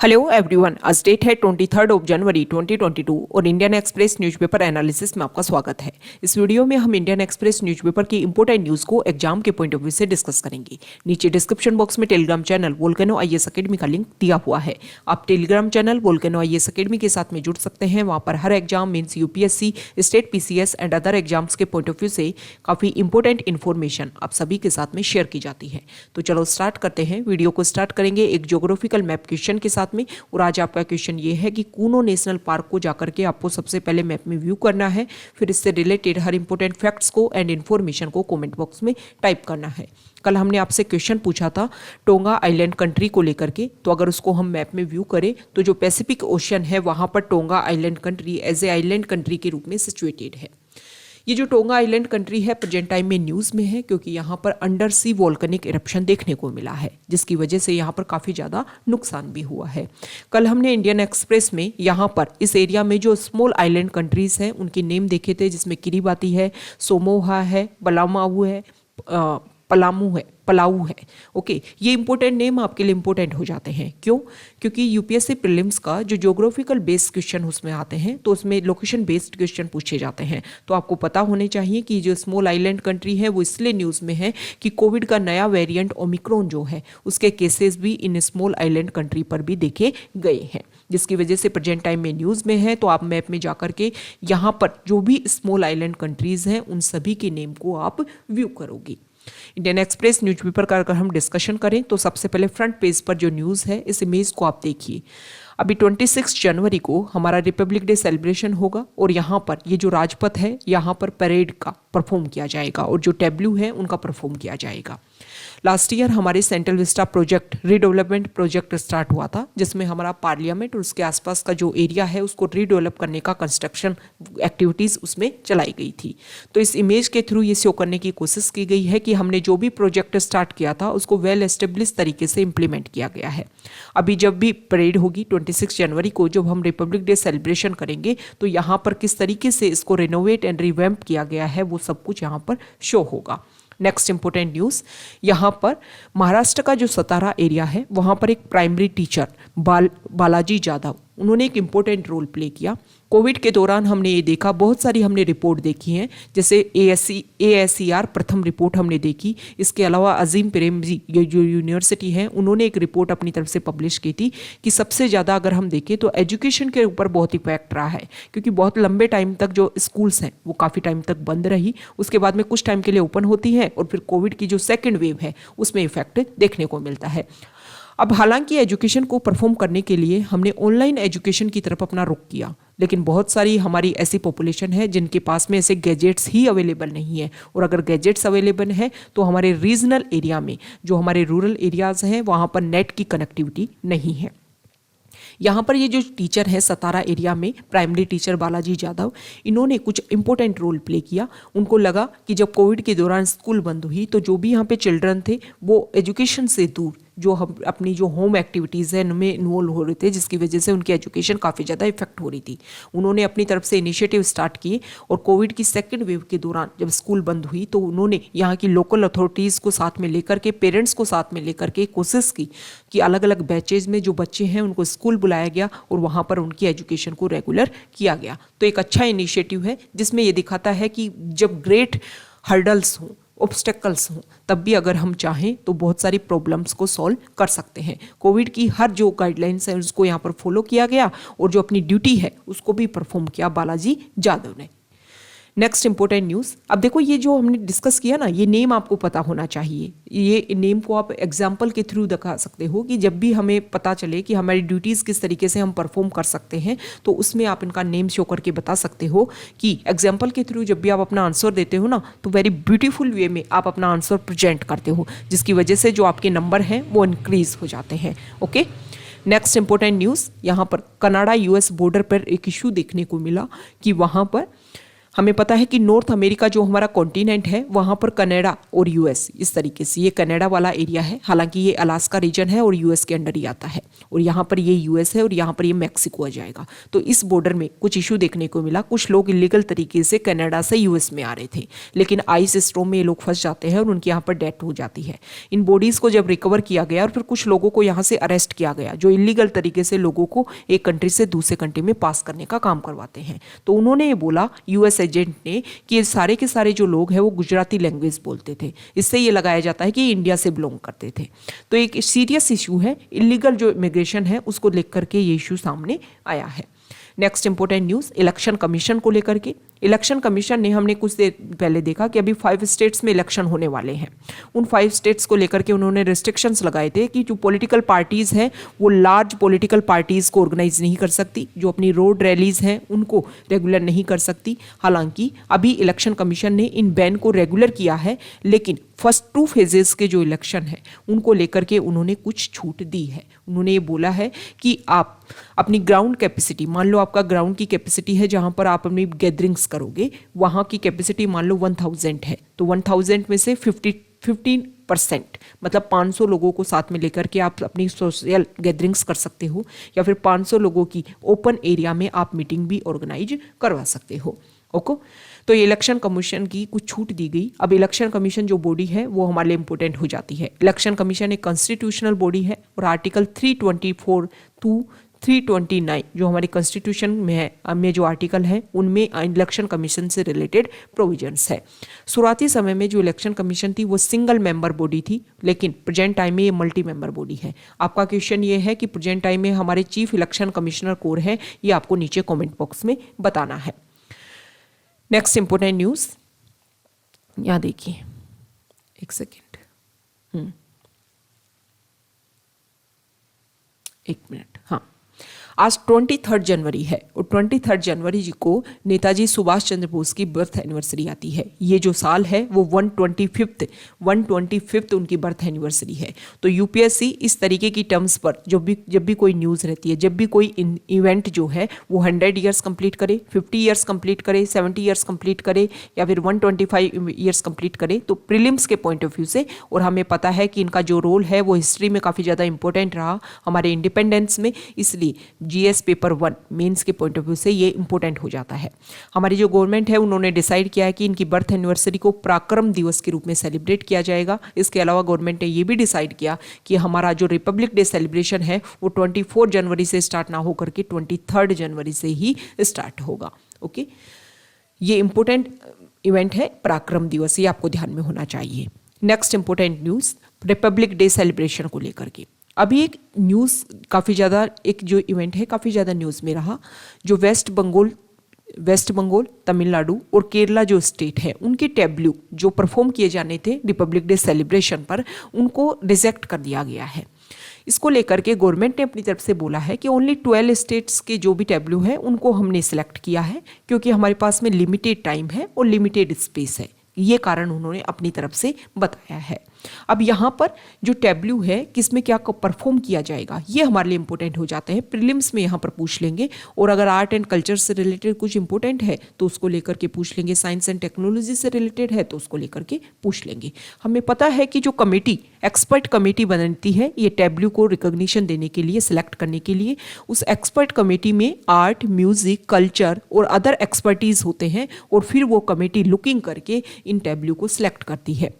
Hello everyone, आज date है 23 जनवरी 2022 और इंडियन एक्सप्रेस न्यूज़पेपर एनालिसिस में आपका स्वागत है। इस वीडियो में हम इंडियन एक्सप्रेस न्यूज़पेपर की इंपॉर्टेंट न्यूज़ को एग्जाम के पॉइंट ऑफ व्यू से डिस्कस करेंगे। नीचे डिस्क्रिप्शन बॉक्स में Telegram channel Volcano IAS academy का लिंक दिया हुआ है। आप Telegram channel Volcano IAS academy के साथ में जुड़ सकते हैं। वहाँ पर हर exam means UPSC, state PCS and other exams के पॉइंट ऑफ व्यू से काफ़ी इंपॉर्टेंट इन्फॉर्मेशन आप सभी के साथ में शेयर की जाती है। तो चलो स्टार्ट करते हैं। वीडियो को स्टार्ट करेंगे एक ज्योग्राफिकल मैप क्वेश्चन के साथ में। और आज आपका क्वेश्चन ये है कि कूनो नेशनल पार्क को जाकर के आपको सबसे पहले मैप में व्यू करना है, फिर इससे रिलेटेड हर इंपॉर्टेंट फैक्ट्स को एंड इन्फॉर्मेशन को कमेंट बॉक्स में टाइप करना है। कल हमने आपसे क्वेश्चन पूछा था टोंगा आइलैंड कंट्री को लेकर के, तो अगर उसको हम मैप में व्यू करें तो जो पैसिफिक ओशन है वहां पर Tonga island country as a island country के रूप में सिचुएटेड है। ये जो टोंगा आइलैंड कंट्री है प्रेजेंट टाइम में न्यूज़ में है, क्योंकि यहाँ पर अंडर सी वोल्केनिक इरप्शन देखने को मिला है, जिसकी वजह से यहाँ पर काफ़ी ज़्यादा नुकसान भी हुआ है। कल हमने इंडियन एक्सप्रेस में यहाँ पर इस एरिया में जो स्मॉल आइलैंड कंट्रीज़ हैं उनके नेम देखे थे, जिसमें किरीबाती है, सोमोहा है, बलामाऊ है, पलाऊ है। ओके, ये इंपॉर्टेंट नेम आपके लिए इंपॉर्टेंट हो जाते हैं। क्यों? क्योंकि यूपीएससी प्रीलिम्स का जो ज्योग्राफिकल बेस्ड क्वेश्चन उसमें आते हैं तो उसमें लोकेशन बेस्ड क्वेश्चन पूछे जाते हैं। तो आपको पता होने चाहिए कि जो स्मॉल आइलैंड कंट्री है वो इसलिए न्यूज़ में है कि कोविड का नया वेरिएंट ओमिक्रॉन जो है उसके केसेस भी इन स्मॉल आइलैंड कंट्री पर भी देखे गए हैं, जिसकी वजह से प्रेजेंट टाइम में न्यूज़ में है। तो आप मैप में जाकर के यहाँ पर जो भी स्मॉल आइलैंड कंट्रीज़ हैं उन सभी के नेम को आप व्यू करोगे। इंडियन एक्सप्रेस न्यूज़पेपर का अगर हम डिस्कशन करें तो सबसे पहले फ्रंट पेज पर जो न्यूज़ है इस इमेज को आप देखिए। अभी 26 जनवरी को हमारा रिपब्लिक डे सेलिब्रेशन होगा और यहाँ पर ये जो राजपथ है यहाँ पर परेड का परफॉर्म किया जाएगा और जो टेब्लू है उनका परफॉर्म किया जाएगा। लास्ट ईयर हमारे central Vista project redevelopment project start हुआ था, जिसमें हमारा पार्लियामेंट और उसके आसपास का जो एरिया है उसको रीडेवलप करने का कंस्ट्रक्शन एक्टिविटीज़ उसमें चलाई गई थी। तो इस इमेज के थ्रू ये शो करने की कोशिश की गई है कि हमने जो भी प्रोजेक्ट स्टार्ट किया था उसको वेल एस्टेब्लिश तरीके से इम्प्लीमेंट किया गया है। अभी जब भी परेड होगी 26 जनवरी को, जब हम रिपब्लिक डे सेलिब्रेशन करेंगे, तो यहाँ पर किस तरीके से इसको रिनोवेट एंड रिवैम्प किया गया है वो सब कुछ यहाँ पर शो होगा। नेक्स्ट इंपॉर्टेंट न्यूज़, यहाँ पर महाराष्ट्र का जो सतारा एरिया है वहाँ पर एक प्राइमरी टीचर बालाजी जाधव, उन्होंने एक इम्पोर्टेंट रोल प्ले किया। कोविड के दौरान हमने ये देखा, बहुत सारी हमने रिपोर्ट देखी हैं, जैसे ASER प्रथम रिपोर्ट हमने देखी। इसके अलावा अजीम प्रेमजी ये जो यूनिवर्सिटी है उन्होंने एक रिपोर्ट अपनी तरफ से पब्लिश की थी कि सबसे ज़्यादा अगर हम देखें तो एजुकेशन के ऊपर बहुत इफेक्ट रहा है, क्योंकि बहुत लंबे टाइम तक जो स्कूल्स हैं वो काफ़ी टाइम तक बंद रही, उसके बाद में कुछ टाइम के लिए ओपन होती है और फिर कोविड की जो सेकेंड वेव है उसमें इफेक्ट देखने को मिलता है। अब हालांकि एजुकेशन को परफॉर्म करने के लिए हमने ऑनलाइन एजुकेशन की तरफ अपना रुख किया, लेकिन बहुत सारी हमारी ऐसी पॉपुलेशन है जिनके पास में ऐसे गैजेट्स ही अवेलेबल नहीं है। और अगर गैजेट्स अवेलेबल है तो हमारे रीजनल एरिया में, जो हमारे रूरल एरियाज़ हैं, वहाँ पर नेट की कनेक्टिविटी नहीं है। यहाँ पर ये जो टीचर है सतारा एरिया में, प्राइमरी टीचर बालाजी जाधव, इन्होंने कुछ इंपॉर्टेंट रोल प्ले किया। उनको लगा कि जब कोविड के दौरान स्कूल बंद हुई तो जो भी यहाँ पे चिल्ड्रन थे वो एजुकेशन से दूर जो हम अपनी जो होम एक्टिविटीज़ है उनमें इन्वॉल्व हो रहे थे, जिसकी वजह से उनकी एजुकेशन काफ़ी ज़्यादा इफेक्ट हो रही थी। उन्होंने अपनी तरफ से इनिशिएटिव स्टार्ट किए और कोविड की सेकेंड वेव के दौरान जब स्कूल बंद हुई तो उन्होंने यहाँ की लोकल अथॉरिटीज़ को साथ में लेकर के, पेरेंट्स को साथ में लेकर के कोशिश की कि अलग अलग बैचेज में जो बच्चे हैं उनको स्कूल बुलाया गया और वहाँ पर उनकी एजुकेशन को रेगुलर किया गया। तो एक अच्छा इनिशिएटिव है जिसमें ये दिखाता है कि जब ग्रेट हर्डल्स हों, ऑब्स्टेकल्स हों, तब भी अगर हम चाहें तो बहुत सारी प्रॉब्लम्स को सॉल्व कर सकते हैं। कोविड की हर जो गाइडलाइंस है उसको यहाँ पर फॉलो किया गया और जो अपनी ड्यूटी है उसको भी परफॉर्म किया बालाजी जाधव ने। नेक्स्ट इंपॉर्टेंट न्यूज़, अब देखो ये जो हमने डिस्कस किया ना, ये नेम आपको पता होना चाहिए। ये नेम को आप एग्जाम्पल के थ्रू दिखा सकते हो कि जब भी हमें पता चले कि हमारी ड्यूटीज़ किस तरीके से हम परफॉर्म कर सकते हैं तो उसमें आप इनका नेम शो करके बता सकते हो कि एग्जाम्पल के थ्रू जब भी आप अपना आंसर देते हो ना तो वेरी ब्यूटीफुल वे में आप अपना आंसर प्रेजेंट करते हो, जिसकी वजह से जो आपके नंबर हैं वो इंक्रीज हो जाते हैं। ओके, नेक्स्ट इंपॉर्टेंट न्यूज़, यहाँ पर कनाडा US बॉर्डर पर एक इशू देखने को मिला कि वहाँ पर हमें पता है कि नॉर्थ अमेरिका जो हमारा कॉन्टिनेंट है वहाँ पर कनाडा और यूएस, इस तरीके से ये कनाडा वाला एरिया है, हालांकि ये अलास्का रीजन है और यूएस के अंडर ही आता है, और यहाँ पर ये यूएस है और यहाँ पर ये मैक्सिको आ जाएगा। तो इस बॉर्डर में कुछ इशू देखने को मिला, कुछ लोग इलीगल तरीके से कनाडा से यूएस में आ रहे थे, लेकिन आइस स्टॉर्म में ये लोग फंस जाते हैं और उनके यहाँ पर डेथ हो जाती है। इन बॉडीज़ को जब रिकवर किया गया और फिर कुछ लोगों को यहाँ से अरेस्ट किया गया जो इलीगल तरीके से लोगों को एक कंट्री से दूसरे कंट्री में पास करने का काम करवाते हैं। तो उन्होंने ये बोला, यूएस एजेंट ने, कि ये सारे के सारे जो लोग हैं वो गुजराती लैंग्वेज बोलते थे, इससे ये लगाया जाता है कि ये इंडिया से बिलोंग करते थे। तो एक सीरियस इशू है, इलीगल जो इमिग्रेशन है उसको लेकर के ये इशू सामने आया है। Next important news election commission को लेकर के। इलेक्शन कमीशन ने, हमने कुछ देर पहले देखा कि अभी 5 स्टेट्स में इलेक्शन होने वाले हैं। उन 5 स्टेट्स को लेकर के उन्होंने रिस्ट्रिक्शंस लगाए थे कि जो पॉलिटिकल पार्टीज़ हैं वो लार्ज पॉलिटिकल पार्टीज़ को ऑर्गेनाइज नहीं कर सकती, जो अपनी रोड रैलीज़ हैं उनको रेगुलर नहीं कर सकती। हालांकि अभी इलेक्शन कमीशन ने इन बैन को रेगुलर किया है, लेकिन फर्स्ट 2 फेजेस के जो इलेक्शन है उनको लेकर के उन्होंने कुछ छूट दी है। उन्होंने ये बोला है कि आप अपनी ग्राउंड कैपेसिटी, मान लो आपका ग्राउंड की कैपेसिटी है जहां पर आप अपनी गैदरिंग्स करोगे, वहां की कैपेसिटी मान लो 1000 है, तो 1000 में से 15% मतलब 500 लोगों को साथ में लेकर के आप अपनी सोशल गैदरिंग्स कर सकते हो, या फिर 500 लोगों की ओपन एरिया में आप मीटिंग भी ऑर्गेनाइज करवा सकते हो। ओके, तो ये इलेक्शन कमीशन की कुछ छूट दी गई। अब इलेक्शन कमीशन जो बॉडी है वो हमारे लिए इंपॉर्टेंट हो जाती है। इलेक्शन कमीशन एक कॉन्स्टिट्यूशनल बॉडी है और आर्टिकल 324 टू 329 जो हमारे कॉन्स्टिट्यूशन में है, में जो आर्टिकल है उनमें इलेक्शन कमीशन से रिलेटेड प्रोविजंस है। शुरुआती समय में जो इलेक्शन कमीशन थी वो सिंगल मेंबर बॉडी थी, लेकिन प्रेजेंट टाइम में ये मल्टी मेंबर बॉडी है। आपका क्वेश्चन ये है कि प्रेजेंट टाइम में हमारे चीफ इलेक्शन कमिश्नर कौन है, ये आपको नीचे कॉमेंट बॉक्स में बताना है। नेक्स्ट इंपोर्टेंट न्यूज़ यहाँ देखिए, एक सेकेंड, एक मिनट, हाँ, आज 23 जनवरी है और 23 जनवरी जी को नेताजी सुभाष चंद्र बोस की बर्थ एनिवर्सरी आती है। ये जो साल है वो 125th उनकी बर्थ एनिवर्सरी है। तो यूपीएससी इस तरीके की टर्म्स पर जब भी कोई न्यूज़ रहती है, जब भी कोई इवेंट जो है वो 100 ईयर्स कंप्लीट करे, 50 ईयर्स कंप्लीट करे, 70 ईयर्स कंप्लीट करे या फिर 125 ईयर्स कंप्लीट करे, तो प्रीलिम्स के पॉइंट ऑफ व्यू से, और हमें पता है कि इनका जो रोल है वो हिस्ट्री में काफ़ी ज़्यादा इंपॉर्टेंट रहा हमारे इंडिपेंडेंस में, इसलिए जीएस पेपर 1 मेंस के पॉइंट ऑफ व्यू से ये इंपॉर्टेंट हो जाता है। हमारी जो गवर्नमेंट है उन्होंने डिसाइड किया है कि इनकी बर्थ एनिवर्सरी को पराक्रम दिवस के रूप में सेलिब्रेट किया जाएगा। इसके अलावा गवर्नमेंट ने ये भी डिसाइड किया कि हमारा जो रिपब्लिक डे सेलिब्रेशन है वो 24 जनवरी से स्टार्ट ना होकर के 23 जनवरी से ही स्टार्ट होगा। ओके, ये इंपॉर्टेंट इवेंट है पराक्रम दिवस, ये आपको ध्यान में होना चाहिए। Next important news Republic day celebration को लेकर के अभी एक न्यूज़ काफ़ी ज़्यादा, एक जो इवेंट है काफ़ी ज़्यादा न्यूज़ में रहा, जो वेस्ट बंगाल, तमिलनाडु और केरला जो स्टेट है उनके टैब्लू जो परफॉर्म किए जाने थे रिपब्लिक डे सेलिब्रेशन पर, उनको रिजेक्ट कर दिया गया है। इसको लेकर के गवर्नमेंट ने अपनी तरफ से बोला है कि ओनली 12 स्टेट्स के जो भी टैब्लू हैं उनको हमने सिलेक्ट किया है, क्योंकि हमारे पास में लिमिटेड टाइम है और लिमिटेड स्पेस है। ये कारण उन्होंने अपनी तरफ से बताया है। अब यहाँ पर जो टैब्लू है किसमें क्या परफॉर्म किया जाएगा, ये हमारे लिए इंपॉर्टेंट हो जाते हैं। प्रीलिम्स में यहाँ पर पूछ लेंगे, और अगर आर्ट एंड कल्चर से रिलेटेड कुछ इंपॉर्टेंट है तो उसको लेकर के पूछ लेंगे, साइंस एंड टेक्नोलॉजी से रिलेटेड है तो उसको लेकर के पूछ लेंगे। हमें पता है कि जो कमेटी, एक्सपर्ट कमेटी बनती है ये टैब्लू को रिकॉग्निशन देने के लिए, सिलेक्ट करने के लिए, उस एक्सपर्ट कमेटी में आर्ट, म्यूजिक, कल्चर और अदर एक्सपर्टीज होते हैं, और फिर वो कमेटी लुकिंग करके इन टैब्लू को सिलेक्ट करती है।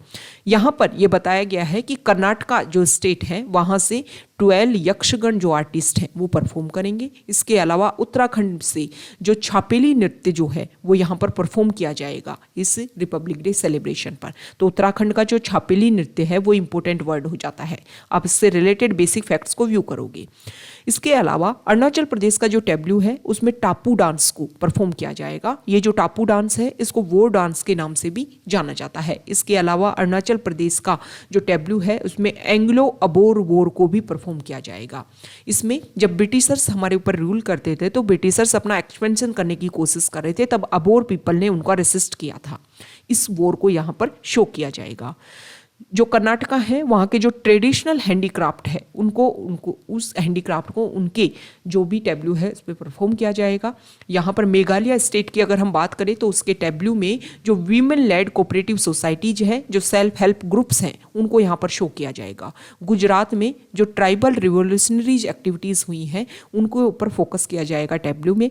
यहाँ पर यह बताया गया है कि कर्नाटका जो स्टेट है वहाँ से 12 यक्षगण जो आर्टिस्ट हैं वो परफॉर्म करेंगे। इसके अलावा उत्तराखंड से जो छापेली नृत्य जो है वो यहाँ पर परफॉर्म किया जाएगा इस रिपब्लिक डे सेलिब्रेशन पर। तो उत्तराखंड का जो छापेली नृत्य है वो इंपॉर्टेंट वर्ड हो जाता है। आप इससे रिलेटेड बेसिक फैक्ट्स को व्यू करोगे। इसके अलावा अरुणाचल प्रदेश का जो टैब्लू है उसमें टापू डांस को परफॉर्म किया जाएगा। ये जो टापू डांस है इसको वोर डांस के नाम से भी जाना जाता है। इसके अलावा अरुणाचल प्रदेश का जो टैब्लू है उसमें एंग्लो अबोर वोर को भी परफॉर्म किया जाएगा। इसमें जब ब्रिटिशर्स हमारे ऊपर रूल करते थे तो ब्रिटिशर्स अपना एक्सपेंशन करने की कोशिश कर रहे थे, तब अबोर पीपल ने उनका रेसिस्ट किया था। इस वोर को यहाँ पर शो किया जाएगा। जो कर्नाटका है वहाँ के जो ट्रेडिशनल हैंडीक्राफ्ट है उनको उनको उस हैंडीक्राफ्ट को उनके जो भी टैब्लू है उस पर परफॉर्म किया जाएगा। यहाँ पर मेघालय स्टेट की अगर हम बात करें तो उसके टैब्लू में जो वीमेन लेड कोऑपरेटिव सोसाइटीज हैं, जो सेल्फ हेल्प ग्रुप्स हैं, उनको यहाँ पर शो किया जाएगा। गुजरात में जो ट्राइबल रिवोल्यूशनरीज एक्टिविटीज़ हुई हैं उनको ऊपर फोकस किया जाएगा टैब्लू में।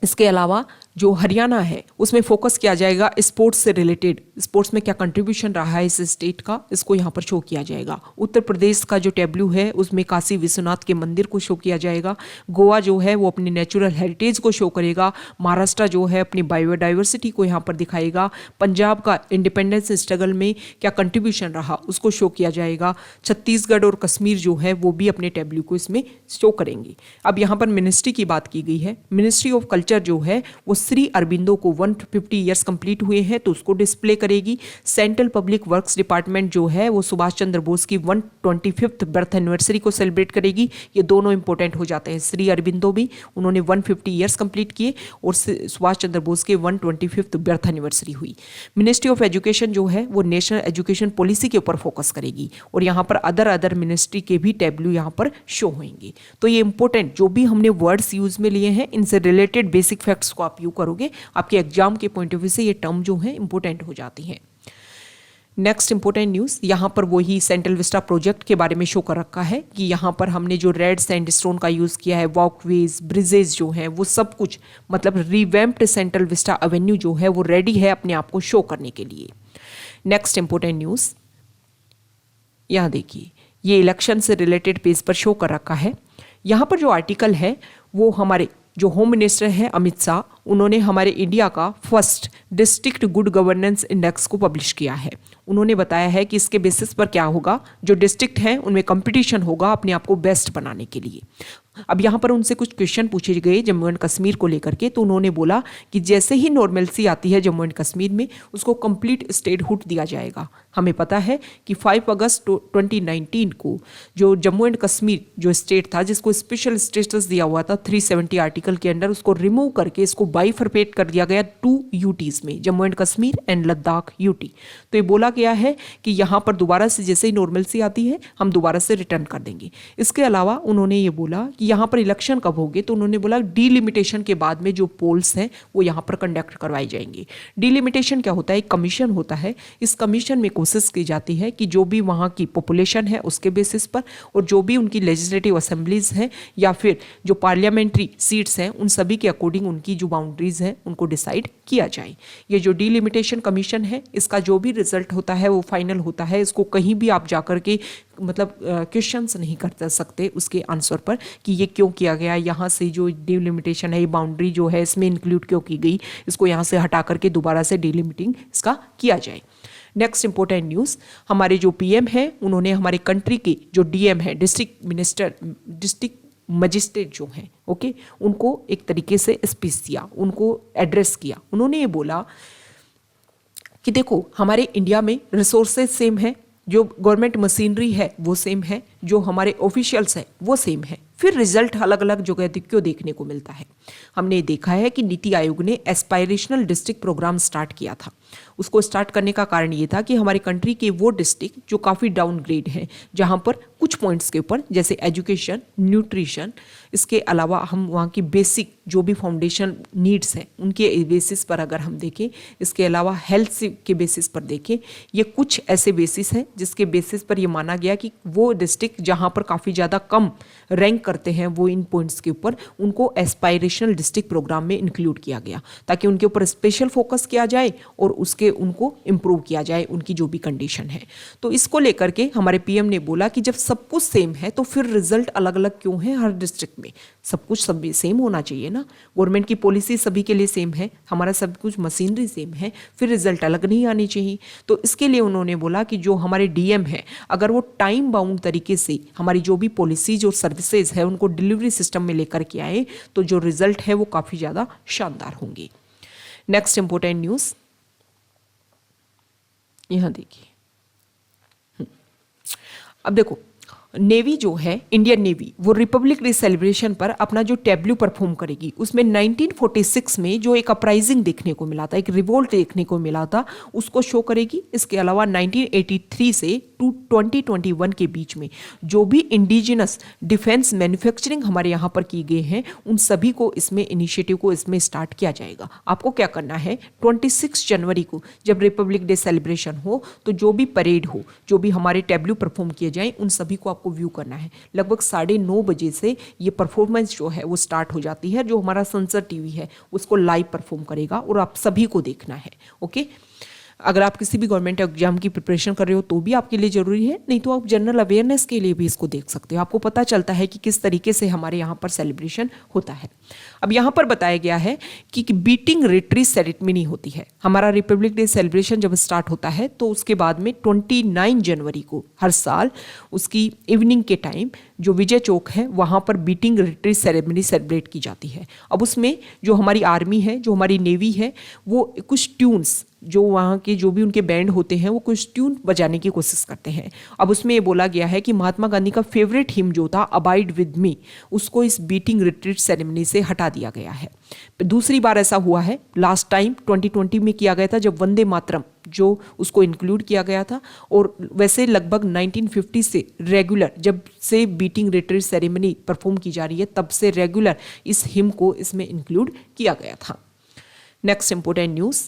इसके अलावा जो हरियाणा है उसमें फोकस किया जाएगा स्पोर्ट्स से रिलेटेड, स्पोर्ट्स में क्या कंट्रीब्यूशन रहा है इस स्टेट का, इसको यहाँ पर शो किया जाएगा। उत्तर प्रदेश का जो टैब्लू है उसमें काशी विश्वनाथ के मंदिर को शो किया जाएगा। गोवा जो है वो अपनी नेचुरल हेरिटेज को शो करेगा। महाराष्ट्र जो है अपनी बायोडाइवर्सिटी को यहाँ पर दिखाएगा। पंजाब का इंडिपेंडेंस स्ट्रगल में क्या कंट्रीब्यूशन रहा उसको शो किया जाएगा। छत्तीसगढ़ और कश्मीर जो है वो भी अपने टैब्लू को इसमें शो करेंगे। अब यहाँ पर मिनिस्ट्री की बात की गई है। मिनिस्ट्री ऑफ कल्चर जो है वो श्री अरबिंदो को 150 ईयर्स कंप्लीट हुए हैं तो उसको डिस्प्ले करेगी। सेंट्रल पब्लिक वर्क्स डिपार्टमेंट जो है वो सुभाष चंद्र बोस की 125th बर्थ एनिवर्सरी को सेलिब्रेट करेगी। ये दोनों इंपॉर्टेंट हो जाते हैं। श्री अरबिंदो भी उन्होंने 150 ईयर्स कंप्लीट किए और सुभाष चंद्र बोस के 125th बर्थ एनिवर्सरी हुई। मिनिस्ट्री ऑफ एजुकेशन जो है वो नेशनल एजुकेशन पॉलिसी के ऊपर फोकस करेगी और यहाँ पर अदर मिनिस्ट्री के भी टैब्लू यहाँ पर शो होंगे। तो ये इंपॉर्टेंट जो भी हमने वर्ड्स यूज में लिए हैं इनसे रिलेटेड बेसिक फैक्ट्स को आप यू करोगे, आपके एग्जाम के पॉइंट ऑफ व्यू से ये टर्म जो है इंपॉर्टेंट हो जाती हैं। नेक्स्ट इंपॉर्टेंट न्यूज़, यहाँ पर वही सेंट्रल विस्टा प्रोजेक्ट के बारे में शो कर रखा है कि यहाँ पर हमने जो रेड सैंडस्टोन का यूज़ किया है, वॉकवेज, ब्रिजेज जो हैं वो सब कुछ मतलब रिवैम्प्ड सेंट्रल विस्टा एवेन्यू जो है वो रेडी है अपने आप को शो करने के लिए। नेक्स्ट इंपॉर्टेंट न्यूज़, यहाँ देखिए ये इलेक्शन से रिलेटेड पेज पर शो कर रखा है। यहाँ पर जो आर्टिकल है वो हमारे जो होम मिनिस्टर हैं अमित शाह, उन्होंने हमारे इंडिया का first district good governance index को पब्लिश किया है। उन्होंने बताया है कि इसके बेसिस पर क्या होगा, जो डिस्ट्रिक्ट हैं उनमें कंपटीशन होगा अपने आप को बेस्ट बनाने के लिए। अब यहाँ पर उनसे कुछ क्वेश्चन पूछे गए जम्मू एंड कश्मीर को लेकर के, तो उन्होंने बोला कि जैसे ही नॉर्मलसी आती है जम्मू एंड कश्मीर में उसको कंप्लीट स्टेटहुड दिया जाएगा। हमें पता है कि 5 अगस्त 2019 को जो जम्मू एंड कश्मीर जो स्टेट था जिसको स्पेशल स्टेटस दिया हुआ था 370 आर्टिकल के अंडर, उसको रिमूव करके इसको बाइफरपेट कर दिया गया 2 यूटीज में, Jammu and Kashmir and Ladakh UT. तो ये बोला गया है कि यहाँ पर दोबारा से जैसे ही नॉर्मलसी आती है हम दोबारा से रिटर्न कर देंगे। इसके अलावा उन्होंने ये बोला कि यहाँ पर इलेक्शन कब होंगे, तो उन्होंने बोला डीलिमिटेशन के बाद में जो पोल्स हैं वो यहाँ पर कंडक्ट करवाई जाएंगी। डीलिमिटेशन क्या होता है, एक कमीशन होता है। इस कमीशन में कोशिश की जाती है कि जो भी वहाँ की पॉपुलेशन है उसके बेसिस पर और जो भी उनकी लेजिस्लेटिव असेंबलीज हैं या फिर जो पार्लियामेंट्री सीट्स हैं उन सभी के अकॉर्डिंग उनकी जो बाउंड्रीज हैं उनको डिसाइड किया जाए। ये जो डीलिमिटेशन कमीशन है इसका जो भी रिजल्ट होता है वो फाइनल होता है। इसको कहीं भी आप जाकर के मतलब क्वेश्चंस नहीं कर सकते उसके आंसर पर कि ये क्यों किया गया, यहाँ से जो डिलिमिटेशन है, ये बाउंड्री जो है इसमें इंक्लूड क्यों की गई, इसको यहाँ से हटा करके दोबारा से डिलिमिटिंग इसका किया जाए। नेक्स्ट इंपॉर्टेंट न्यूज़, हमारे जो पीएम है उन्होंने हमारे कंट्री के जो डीएम है, डिस्ट्रिक्ट मजिस्ट्रेट जो हैं, ओके, उनको एक तरीके से स्पीच दिया, उनको एड्रेस किया। उन्होंने ये बोला कि देखो हमारे इंडिया में रिसोर्सेज सेम है, जो गवर्नमेंट मशीनरी है वो सेम है, जो हमारे ऑफिशियल्स हैं वो सेम है, फिर रिजल्ट अलग अलग जगह क्यों देखने को मिलता है। हमने देखा है कि नीति आयोग ने एस्पायरेशनल डिस्ट्रिक्ट प्रोग्राम स्टार्ट किया था। उसको स्टार्ट करने का कारण ये था कि हमारी कंट्री के वो डिस्ट्रिक्ट जो काफ़ी डाउनग्रेड हैं, जहाँ पर कुछ पॉइंट्स के ऊपर जैसे एजुकेशन, न्यूट्रिशन, इसके अलावा हम वहाँ की बेसिक जो भी फाउंडेशन नीड्स हैं उनके बेसिस पर अगर हम देखें, इसके अलावा हेल्थ के बेसिस पर देखें, ये कुछ ऐसे बेसिस हैं जिसके बेसिस पर ये माना गया कि वो डिस्ट्रिक्ट जहाँ पर काफ़ी ज़्यादा कम रैंक करते हैं वो इन पॉइंट्स के ऊपर उनको एस्पायरेशनल डिस्ट्रिक्ट प्रोग्राम में इंक्लूड किया गया ताकि उनके ऊपर स्पेशल फोकस किया जाए और उसके उनको इम्प्रूव किया जाए उनकी जो भी कंडीशन है। तो इसको लेकर के हमारे पीएम ने बोला कि जब सब कुछ सेम है तो फिर रिजल्ट अलग अलग क्यों है हर डिस्ट्रिक्ट में, सब कुछ सब सेम होना चाहिए ना। गवर्नमेंट की पॉलिसी सभी के लिए सेम है, हमारा सब कुछ मशीनरी सेम है, फिर रिजल्ट अलग नहीं आनी चाहिए। तो इसके लिए उन्होंने बोला कि जो हमारे डीएम है अगर वो टाइम बाउंड तरीके से हमारी जो भी पॉलिसीज और सर्विसेज है उनको डिलीवरी सिस्टम में लेकर के आए तो जो रिजल्ट है वो काफ़ी ज़्यादा शानदार होंगे। नेक्स्ट इंपॉर्टेंट न्यूज़, यहाँ देखिए। अब देखो नेवी जो है, इंडियन नेवी, वो रिपब्लिक डे सेलिब्रेशन पर अपना जो टैब्लू परफॉर्म करेगी, उसमें 1946 में जो एक अपराइजिंग देखने को मिला था, एक रिवोल्ट देखने को मिला था, उसको शो करेगी। इसके अलावा 1983 से 2021 के बीच में जो भी इंडिजिनस डिफेंस मैन्युफैक्चरिंग हमारे यहाँ पर की गए हैं, उन सभी को इसमें इनिशिएटिव को इसमें स्टार्ट किया जाएगा। आपको क्या करना है, 26 जनवरी को जब रिपब्लिक डे सेलिब्रेशन हो, तो जो भी परेड हो, जो भी हमारे टैब्लू परफॉर्म किए जाएं, उन सभी को आपको व्यू करना है। लगभग 9:30 बजे से ये परफॉर्मेंस जो है वो स्टार्ट हो जाती है। जो हमारा संसद टीवी है उसको लाइव परफॉर्म करेगा और आप सभी को देखना है। ओके, अगर आप किसी भी गवर्नमेंट एग्जाम की प्रिपरेशन कर रहे हो तो भी आपके लिए जरूरी है, नहीं तो आप जनरल अवेयरनेस के लिए भी इसको देख सकते हो। आपको पता चलता है कि किस तरीके से हमारे यहाँ पर सेलिब्रेशन होता है। अब यहाँ पर बताया गया है कि बीटिंग रिट्रीट सेरेमनी होती है। हमारा रिपब्लिक डे सेलिब्रेशन जब स्टार्ट होता है तो उसके बाद में 29 जनवरी को हर साल उसकी इवनिंग के टाइम जो विजय चौक है वहाँ पर बीटिंग रिट्रीट सेरेमनी सेलिब्रेट की जाती है। अब उसमें जो हमारी आर्मी है, जो हमारी नेवी है, वो कुछ ट्यून्स, जो वहाँ के जो भी उनके बैंड होते हैं, वो कुछ ट्यून बजाने की कोशिश करते हैं। अब उसमें ये बोला गया है कि महात्मा गांधी का फेवरेट हिम जो था अबाइड विद मी, उसको इस बीटिंग रिट्रीट सेरेमनी से हटा दिया गया है। दूसरी बार ऐसा हुआ है, लास्ट टाइम 2020 में किया गया था, जब वंदे मातरम जो उसको इंक्लूड किया गया था। और वैसे लगभग 1950 से रेगुलर, जब से बीटिंग रिट्रीट सेरेमनी परफॉर्म की जा रही है, तब से रेगुलर इस हिम को इसमें इंक्लूड किया गया था। नेक्स्ट इंपोर्टेंट न्यूज़,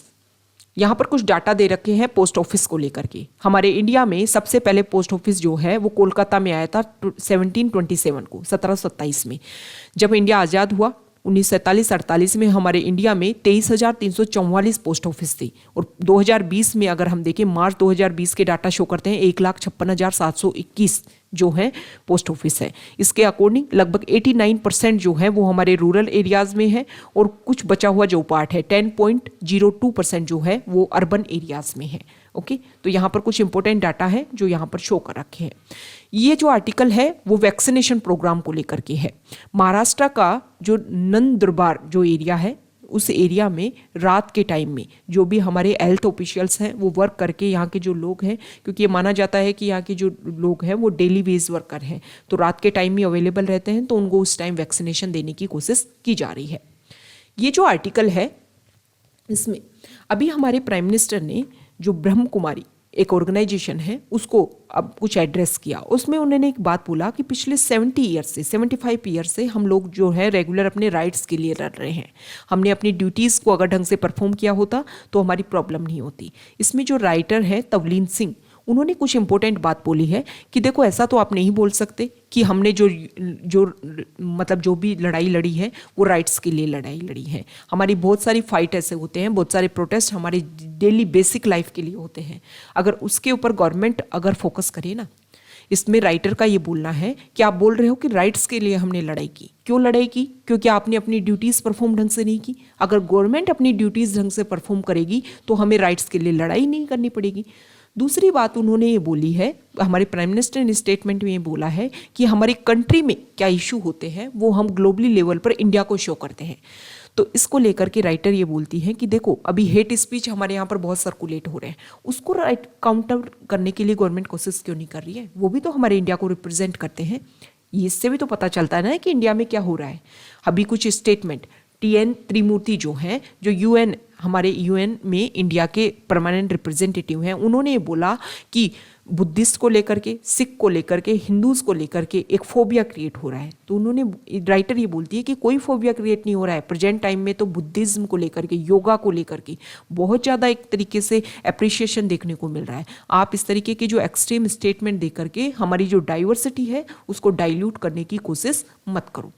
यहाँ पर कुछ डाटा दे रखे हैं पोस्ट ऑफिस को लेकर के। हमारे इंडिया में सबसे पहले पोस्ट ऑफिस जो है वो कोलकाता में आया था 1727 को, 1727 में। जब इंडिया आज़ाद हुआ 1947-48 में हमारे इंडिया में 23,344 पोस्ट ऑफिस थे। और 2020 में अगर हम देखें, मार्च 2020 के डाटा शो करते हैं 1,56,721 जो है पोस्ट ऑफिस है। इसके अकॉर्डिंग लगभग 89% जो है वो हमारे रूरल एरियाज़ में है और कुछ बचा हुआ जो पार्ट है 10.02% जो है वो अर्बन एरियाज़ में है। ओके, तो यहाँ पर कुछ इंपॉर्टेंट डाटा है जो यहाँ पर शो कर रखे हैं। ये जो आर्टिकल है वो वैक्सीनेशन प्रोग्राम को लेकर के है। महाराष्ट्र का जो नंदुरबार जो एरिया है, उस एरिया में रात के टाइम में जो भी हमारे हेल्थ ऑफिशियल्स हैं वो वर्क करके, यहाँ के जो लोग हैं, क्योंकि ये माना जाता है कि यहाँ के जो लोग हैं वो डेली बेस वर्कर हैं, तो रात के टाइम में अवेलेबल रहते हैं, तो उनको उस टाइम वैक्सीनेशन देने की कोशिश की जा रही है। ये जो आर्टिकल है इसमें अभी हमारे प्राइम मिनिस्टर ने जो ब्रह्म कुमारी एक ऑर्गेनाइजेशन है उसको अब कुछ एड्रेस किया। उसमें उन्होंने एक बात बोला कि पिछले 75 ईयर से हम लोग जो है रेगुलर अपने राइट्स के लिए लड़ रहे हैं। हमने अपनी ड्यूटीज़ को अगर ढंग से परफॉर्म किया होता तो हमारी प्रॉब्लम नहीं होती। इसमें जो राइटर है तवलीन सिंह, उन्होंने कुछ इंपॉर्टेंट बात बोली है कि देखो ऐसा तो आप नहीं बोल सकते कि हमने जो मतलब जो भी लड़ाई लड़ी है वो राइट्स के लिए लड़ाई लड़ी है। हमारी बहुत सारी फाइट ऐसे होते हैं, बहुत सारे प्रोटेस्ट हमारे डेली बेसिक लाइफ के लिए होते हैं। अगर उसके ऊपर गवर्नमेंट अगर फोकस करे ना, इसमें राइटर का ये बोलना है कि आप बोल रहे हो कि राइट्स के लिए हमने लड़ाई की। क्यों लड़ाई की? क्योंकि आपने अपनी ड्यूटीज़ परफॉर्म ढंग से नहीं की। अगर गवर्नमेंट अपनी ड्यूटीज़ ढंग से परफॉर्म करेगी तो हमें राइट्स के लिए लड़ाई नहीं करनी पड़ेगी। दूसरी बात उन्होंने ये बोली है, हमारे प्राइम मिनिस्टर ने स्टेटमेंट में ये बोला है कि हमारी कंट्री में क्या इशू होते हैं वो हम ग्लोबली लेवल पर इंडिया को शो करते हैं। तो इसको लेकर के राइटर ये बोलती है कि देखो अभी हेट स्पीच हमारे यहाँ पर बहुत सर्कुलेट हो रहे हैं, उसको राइट काउंटर करने के लिए गवर्नमेंट कोशिश क्यों नहीं कर रही है? वो भी तो हमारे इंडिया को रिप्रेजेंट करते हैं। इससे भी तो पता चलता है ना कि इंडिया में क्या हो रहा है। अभी कुछ स्टेटमेंट TN त्रिमूर्ति जो हैं, जो UN हमारे UN में इंडिया के परमानेंट रिप्रेजेंटेटिव हैं, उन्होंने ये बोला कि बुद्धिस्ट को लेकर के, सिख को लेकर के, हिंदूज़ को लेकर के एक फोबिया क्रिएट हो रहा है। तो उन्होंने, राइटर ये बोलती है कि कोई फोबिया क्रिएट नहीं हो रहा है। प्रेजेंट टाइम में तो बुद्धिज़्म को लेकर के, योगा को लेकर के बहुत ज़्यादा एक तरीके से अप्रिशिएशन देखने को मिल रहा है। आप इस तरीके के जो एक्सट्रीम स्टेटमेंट दे करके हमारी जो डाइवर्सिटी है उसको डाइल्यूट करने की कोशिश मत करो।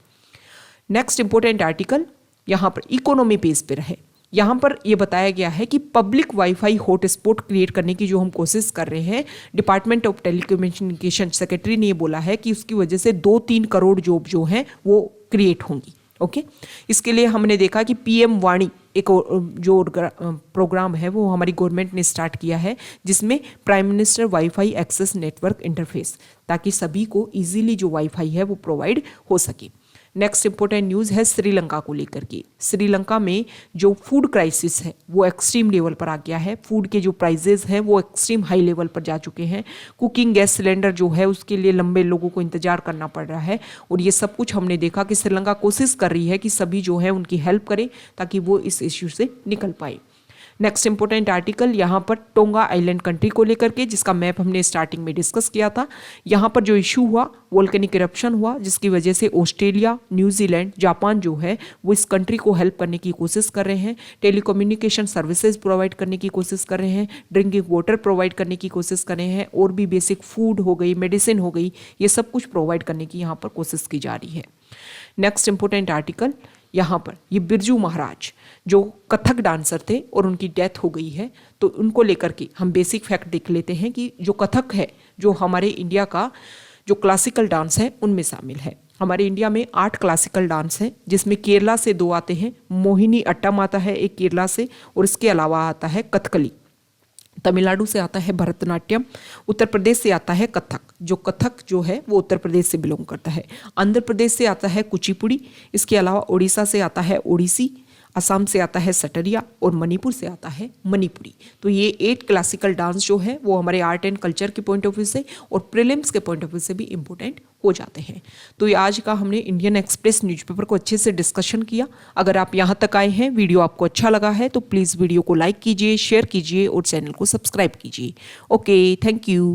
नेक्स्ट इंपॉर्टेंट आर्टिकल यहाँ पर इकोनॉमी बेस पे रहे। यहाँ पर ये बताया गया है कि पब्लिक वाईफाई हॉटस्पॉट क्रिएट करने की जो हम कोशिश कर रहे हैं, डिपार्टमेंट ऑफ टेलीकम्युनिकेशन सेक्रेटरी ने ये बोला है कि उसकी वजह से 2-3 करोड़ जॉब जो हैं वो क्रिएट होंगी। ओके, इसके लिए हमने देखा कि PM वाणी एक जो प्रोग्राम है वो हमारी गवर्नमेंट ने स्टार्ट किया है, जिसमें prime minister wifi access network interface, ताकि सभी को ईजिली जो वाईफाई है वो प्रोवाइड हो सके। नेक्स्ट इंपॉर्टेंट न्यूज़ है श्रीलंका को लेकर के। श्रीलंका में जो फूड क्राइसिस है वो एक्सट्रीम लेवल पर आ गया है। फूड के जो प्राइजेस हैं वो एक्सट्रीम हाई लेवल पर जा चुके हैं। कुकिंग गैस सिलेंडर जो है उसके लिए लंबे लोगों को इंतजार करना पड़ रहा है। और ये सब कुछ हमने देखा कि श्रीलंका कोशिश कर रही है कि सभी जो है उनकी हेल्प करें ताकि वो इस इश्यू से निकल पाए। नेक्स्ट इंपॉर्टेंट आर्टिकल यहाँ पर टोंगा आइलैंड कंट्री को लेकर के, जिसका मैप हमने स्टार्टिंग में डिस्कस किया था। यहाँ पर जो इशू हुआ वोल्केनिक इरप्शन हुआ, जिसकी वजह से ऑस्ट्रेलिया, न्यूजीलैंड, जापान जो है वो इस कंट्री को हेल्प करने की कोशिश कर रहे हैं। टेलीकम्युनिकेशन सर्विसेज प्रोवाइड करने की कोशिश कर रहे हैं, ड्रिंकिंग वाटर प्रोवाइड करने की कोशिश कर रहे हैं, और भी बेसिक फूड हो गई, मेडिसिन हो गई, ये सब कुछ प्रोवाइड करने की यहाँ पर कोशिश की जा रही है। नेक्स्ट इंपॉर्टेंट आर्टिकल यहाँ पर ये बिरजू महाराज जो कथक डांसर थे और उनकी डेथ हो गई है, तो उनको लेकर के हम बेसिक फैक्ट देख लेते हैं कि जो कथक है जो हमारे इंडिया का जो क्लासिकल डांस है उनमें शामिल है। हमारे इंडिया में 8 क्लासिकल डांस हैं, जिसमें केरला से 2 आते हैं, मोहिनी अट्टम आता है एक केरला से, और इसके अलावा आता है कथकली। तमिलनाडु से आता है भरतनाट्यम, उत्तर प्रदेश से आता है कथक, जो कथक जो है वो उत्तर प्रदेश से बिलोंग करता है। आंध्र प्रदेश से आता है कुचिपुड़ी, इसके अलावा उड़ीसा से आता है ओडिसी, असम से आता है सटरिया, और मणिपुर से आता है मणिपुरी। तो ये 8 क्लासिकल डांस जो है वो हमारे आर्ट एंड कल्चर के पॉइंट ऑफ व्यू से और प्रीलिम्स के पॉइंट ऑफ व्यू से भी इम्पोर्टेंट हो जाते हैं। तो ये आज का हमने इंडियन एक्सप्रेस न्यूज़पेपर को अच्छे से डिस्कशन किया। अगर आप यहाँ तक आए हैं, वीडियो आपको अच्छा लगा है, तो प्लीज़ वीडियो को लाइक कीजिए, शेयर कीजिए और चैनल को सब्सक्राइब कीजिए। Okay, thank you.